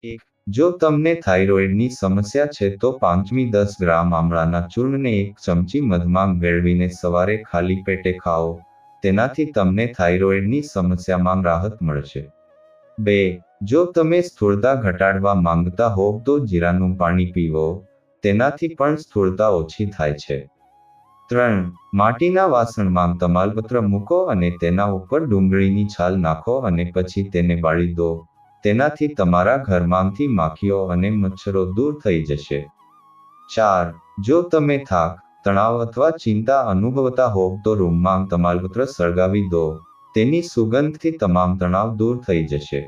એક, જો તમને થાઇરોઇડની સમસ્યા છે તો 5મી 10 ગ્રામ આમળાના ચૂર્ણને 1 ચમચી મધમાં ભેળવીને સવારે ખાલી પેટે ખાઓ. તેનાથી તમને થાઇરોઇડની સમસ્યામાં રાહત મળશે. 2. જો તમે સ્થૂળતા ઘટાડવા માંગતા હોવ તો જીરાનું પાણી પીવો. તેનાથી પણ સ્થૂળતા ઓછી થાય છે. 3. માટીના વાસણમાં તમાલપત્ર મૂકો અને તેના ઉપર ડુંગળીની છાલ નાખો અને પછી તેને બાળી દો. તેનાથી તમારા ઘરમાંથી માખીઓ અને મચ્છરો દૂર થઈ જશે. 4. જો તમે થાક, તણાવ અથવા ચિંતા અનુભવતા હોવ તો રૂમમાં તમાલપત્ર સળગાવી દો. તેની સુગંધથી તમામ તણાવ દૂર થઈ જશે.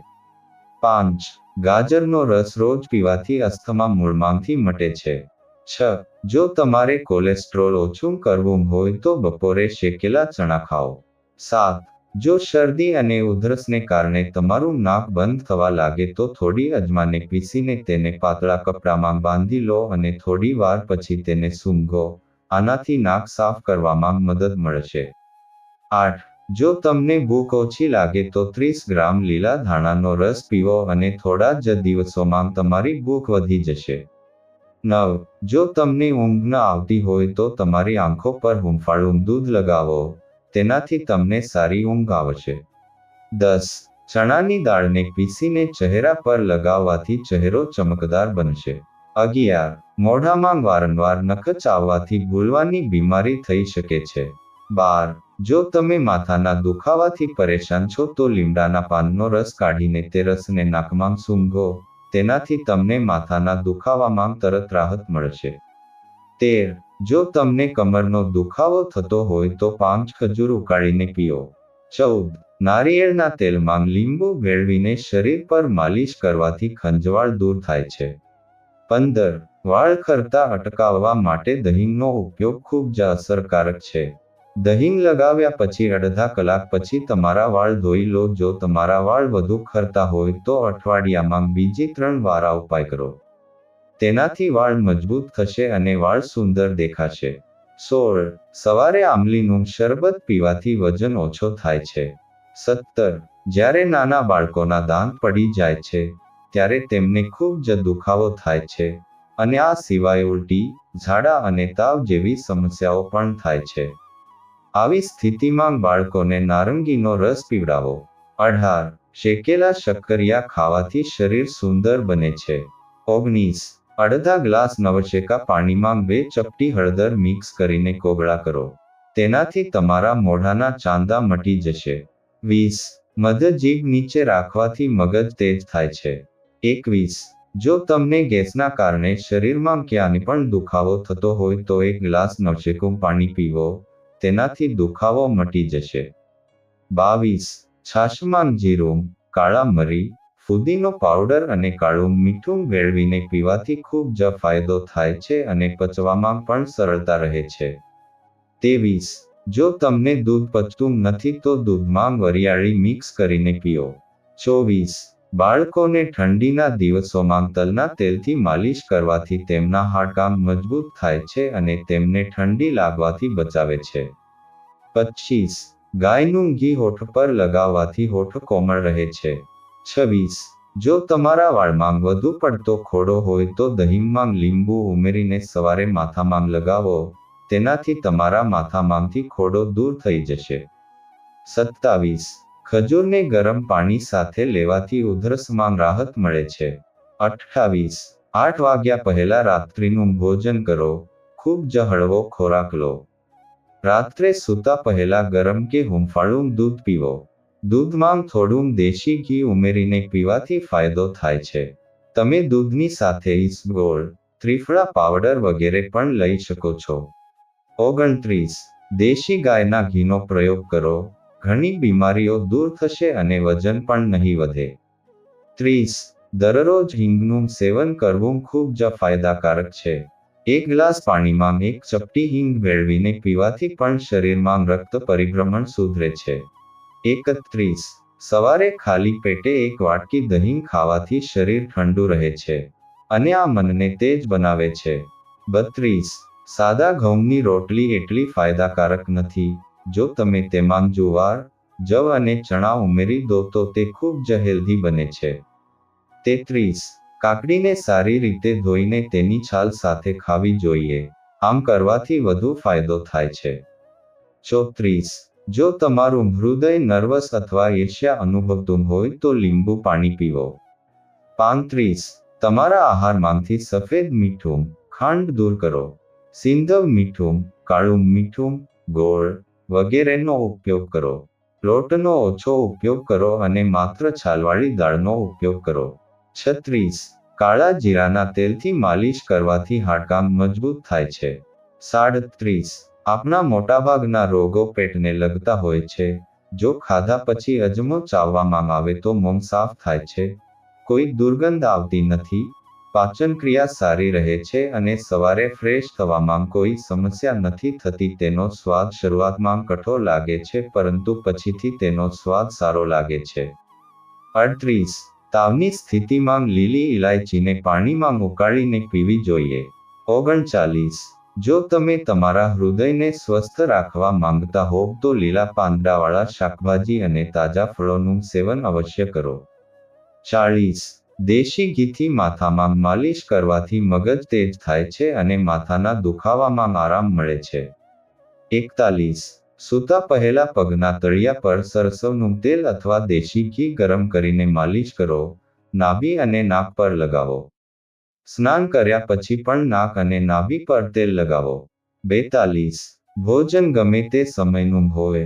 5. ગાજરનો રસ રોજ પીવાથી અસ્થમા મૂળમાંથી મટે છે. 6. જો તમારે કોલેસ્ટ્રોલ ઓછું કરવું હોય તો બપોરે શેકેલા ચણા ખાઓ. 7. જો શરદી અને ઉધરસને કારણે તમારું નાક બંધ થવા લાગે તો થોડી અજમાને પીસીને તેને પાતળા કપડામાં બાંધી લો અને થોડી વાર પછી તેને સૂંઘો. આનાથી નાક સાફ કરવામાં મદદ મળશે. 8. જો તમને ભૂખ ઓછી લાગે તો 30 ગ્રામ લીલા ધાણાનો રસ પીવો અને થોડા જ દિવસોમાં તમારી ભૂખ વધી જશે. 9. જો તમને ઊંઘ ન આવતી હોય તો તમારી આંખો પર હૂંફાળું દૂધ લગાવો. તેનાથી તમને સારી ઊંઘ આવશે. 10. ચણાની દાળને પીસીને ચહેરા પર લગાવવાથી ચહેરો ચમકદાર બનશે. 11. મોઢામાં વારંવાર નખ ચાવવાથી ભૂલવાની બીમારી થઈ શકે છે. 12. જો તમે માથાના દુખાવાથી પરેશાન છો તો લીમડાના પાનનો રસ કાઢીને તે રસને નાકમાં સૂંઘો. તેનાથી તમને માથાના દુખાવામાં તરત રાહત મળશે. 13. જો તમને કમરનો દુખાવો થતો હોય તો 5 ખજૂર ઉકાળીને પીઓ. 14. નારિયેળના તેલમાં લીંબુ ભેળવીને શરીર પર માલિશ કરવાથી ખંજવાળ દૂર થાય છે. 15. વાળ ખરતા અટકાવવા માટે દહીંનો ઉપયોગ ખૂબ જ અસરકારક છે. દહીં લગાવ્યા પછી અડધા કલાક પછી તમારા વાળ ધોઈ લો. જો તમારા વાળ વધુ ખરતા હોય તો અઠવાડિયામાં બીજી 3 વાર આ ઉપાય કરો. તેનાથી વાળ મજબૂત થશે અને વાળ સુંદર દેખાશે. 16. સવારે આમલીનું શરબત પીવાથી વજન ઓછો થાય છે. 17. જ્યારે નાના બાળકોના દાંત પડી જાય છે ત્યારે તેમને ખૂબ જ દુખાવો થાય છે અને આ સિવાય ઉલટી, ઝાડા અને તાવ જેવી સમસ્યાઓ પણ થાય છે. આવી સ્થિતિમાં બાળકોને નારંગીનો રસ પીવડાવો. 18. શેકેલા શક્કરિયા ખાવાથી શરીર સુંદર બને છે. 19. અડધા ગ્લાસ નવશેકા પાણીમાં 2 ચપટી હળદર મિક્સ કરીને કોગળા કરો. તેનાથી તમારા મોઢાના ચાંદા મટી જશે. 20. મધ જીભ નીચે રાખવાથી મગજ તેજ થાય છે. 21. જો તમને ગેસના કારણે શરીરમાં ક્યાંય પણ દુખાવો થતો હોય તો 1 ગ્લાસ નવશેકું પાણી પીવો. તેનાથી દુખાવો મટી જશે. 22. છાશમાં જીરું, કાળા મરી, ફુદીનો પાવડર અને કાળું મીઠું ભેળવીને પીવાથી ખૂબ જ ફાયદો થાય છે અને પચવામાં પણ સરળતા રહે છે. 23. જો તમને દૂધ પચતું નથી તો દૂધમાં વરિયાળી મિક્સ કરીને પીઓ. 24. બાળકોને ઠંડીના દિવસોમાં તલના તેલથી માલિશ કરવાથી તેમના હાડકાં મજબૂત થાય છે અને તેમને ઠંડી લાગવાથી બચાવે છે. 25. ગાયનું ઘી હોઠ પર લગાવવાથી હોઠ કોમળ રહે છે. 26. જો તમારા વાળમાં વધુ પડતો ખોડો હોય તો દહીંમાં લીંબુ ઉમેરીને સવારે માથામાં લગાવો. તેનાથી તમારા માથામાંથી ખોડો દૂર થઈ જશે. 27. ખજૂરને ગરમ પાણી સાથે લેવાથી ઉધરસમાં રાહત મળે છે. 28. 8 વાગ્યા પહેલા રાત્રિનું ભોજન કરો. ખૂબ જ હળવો ખોરાક લો. રાત્રે સૂતા પહેલા ગરમ કે હૂંફાળું દૂધ પીવો. દૂધમાં થોડું દેશી ઘી ઉમેરીને પીવાથી ફાયદો થાય છે. તમે દૂધની સાથે ઈસબગોળ, ત્રિફળા પાવડર વગેરે પણ લઈ શકો છો. 29. દેશી ગાયના ઘીનો પ્રયોગ કરો. ઘણી બીમારીઓ દૂર થશે અને વજન પણ નહીં વધે. 30. દરરોજ હિંગનું સેવન કરવું ખૂબ જ ફાયદાકારક છે. 1 ગ્લાસ પાણીમાં 1 ચપટી હિંગ ભેળવીને પીવાથી પણ શરીરમાં રક્ત પરિભ્રમણ સુધરે છે. 31. સવારે ખાલી પેટે 1 વાટકી દહીં ખાવાથી શરીર ઠંડુ રહે છે અને આ મનને તેજ બનાવે છે. 32. સાદા ઘઉંની રોટલી એટલી ફાયદાકારક નથી. જો તમે તેમાં જુવાર, જવ અને ચણા ઉમેરી દો તો તે ખૂબ જ હેલ્ધી બને છે. 33. કાકડીને સારી રીતે ધોઈને તેની છાલ સાથે ખાવી જોઈએ. આમ કરવાથી વધુ ફાયદો થાય છે. 34. જો તમારું હૃદય નર્વસ અથવા ઈર્ષ્યા અનુભવતું હોય તો લીંબુ પાણી પીવો. 35. તમારા આહારમાંથી સફેદ મીઠું, ખાંડ દૂર કરો. સિંધવ મીઠું, કાળું મીઠું, ગોળ વગેરેનો ઉપયોગ કરો. લોટનો ઓછો ઉપયોગ કરો અને માત્ર છાલવાળી દાળનો ઉપયોગ કરો. 36. કાળા જીરાના તેલથી માલિશ કરવાથી હાડકાં મજબૂત થાય છે. 37. આપણા મોટાભાગના રોગો પેટને લગતા હોય છે. જો ખાધા પછી અજમો ચાવવામાં આવે તો મોં સાફ થાય છે. કોઈ દુર્ગંધ આવતી નથી. પાચન ક્રિયા સારી રહે છે અને સવારે ફ્રેશ થવામાં કોઈ સમસ્યા નથી થતી. તેનો સ્વાદ શરૂઆતમાં કઠોર લાગે છે પરંતુ પછીથી તેનો સ્વાદ સારો લાગે છે. 38. તાવની સ્થિતિમાં લીલી ઇલાયચીને પાણીમાં ઉકાળીને પીવી જોઈએ. 39. જો તમે તમારા હૃદયને સ્વસ્થ રાખવા માંગતા હોવ તો લીલા પાંદડાવાળા શાકભાજી અને તાજા ફળોનું સેવન અવશ્ય કરો. 40. દેશી ઘીથી માથામાં માલિશ કરવાથી મગજ તેજ થાય છે અને માથાના દુખાવામાં આરામ મળે છે. 41. સૂતા પહેલા પગના તળિયા પર સરસવનું તેલ અથવા દેશી ઘી ગરમ કરીને માલિશ કરો. નાભી અને નાક પર લગાવો. સ્નાન કર્યા પછી પણ નાક અને નાભી પર તેલ લગાવો. 42. ભોજન ગમે તે સમયનું હોય,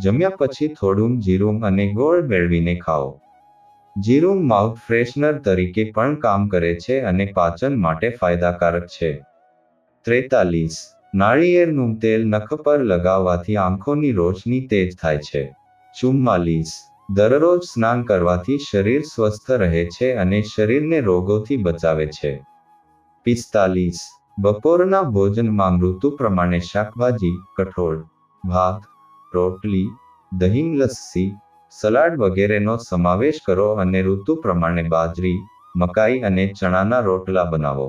જમ્યા પછી થોડું જીરું અને ગોળ મેળવીને ખાઓ. જીરું માઉથ ફ્રેશનર તરીકે પણ કામ કરે છે અને પાચન માટે ફાયદાકારક છે. 43. નાળિયેરનું તેલ નખ પર લગાવવાથી આંખોની રોશની તેજ થાય છે. 44. દરરોજ સ્નાન કરવાથી શરીર સ્વસ્થ રહે છે અને શરીરને રોગોથી બચાવે છે. 45. બપોરના ભોજનમાં ઋતુ પ્રમાણે શાકભાજી, કઠોળ, ભાત, રોટલી, દહીં, લસ્સી, સલાડ વગેરેનો સમાવેશ કરો અને ઋતુ પ્રમાણે બાજરી, મકાઈ અને ચણાના રોટલા બનાવો.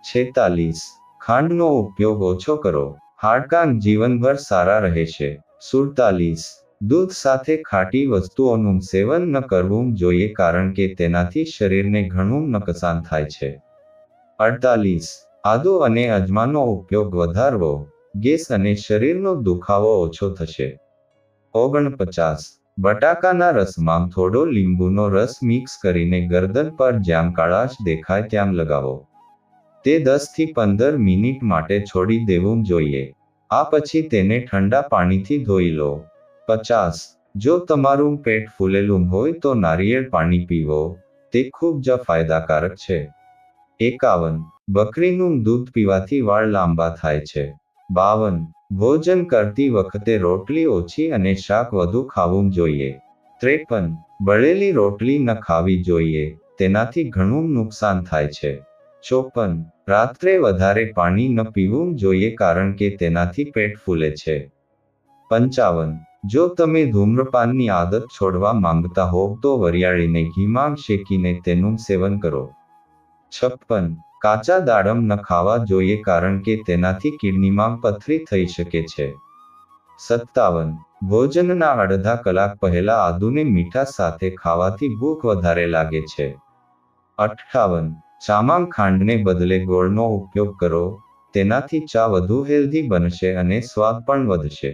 46. ખાંડનો ઉપયોગ ઓછો કરો. હાડકાં જીવનભર સારા રહેશે. 47. દૂધ સાથે ખાટી વસ્તુઓનું સેવન ન કરવું જોઈએ કારણ કે તેનાથી શરીરને ઘણું નુકસાન થાય છે. 48. આદુ અને અજમાનો ઉપયોગ વધારવો. ગેસ અને શરીરનો દુખાવો ઓછો થશે. 49. બટાકાના રસમાં થોડો લીંબુનો રસ મિક્સ કરીને ગરદન પર જ્યાં કાળાશ દેખાય ત્યાં લગાવો. તે 10 થી 15 મિનિટ માટે છોડી દેવું જોઈએ. આ પછી તેને ઠંડા પાણીથી ધોઈ લો. 50. જો તમારું પેટ ફૂલેલું હોય તો નારિયેળ પાણી પીવો. તે ખૂબ જ ફાયદાકારક છે. 51. બકરીનું દૂધ પીવાથી વાળ લાંબા થાય છે. 52. ભોજન કરતી વખતે રોટલી ઓછી અને શાક વધુ ખાવું જોઈએ. 53. બળેલી રોટલી ન ખાવી જોઈએ. તેનાથી ઘણું નુકસાન થાય છે. 54. રાત્રે વધારે પાણી ન પીવું જોઈએ કારણ કે તેનાથી પેટ ફૂલે છે. 55. જો તમે ધૂમ્રપાનની આદત છોડવા માંગતા હોવ તો વરિયાળીને ઘીમાં શેકીને તેનું સેવન કરો. 56. કાચા દાડમ ન ખાવા જોઈએ કારણ કે તેનાથી કિડનીમાં પથરી થઈ શકે છે. 57. ભોજનના અડધા કલાક પહેલા આદુને મીઠા સાથે ખાવાથી ભૂખ વધારે લાગે છે. 58. ચામાં ખાંડને બદલે ગોળનો ઉપયોગ કરો. તેનાથી ચા વધુ હેલ્ધી બનશે અને સ્વાદ પણ વધશે.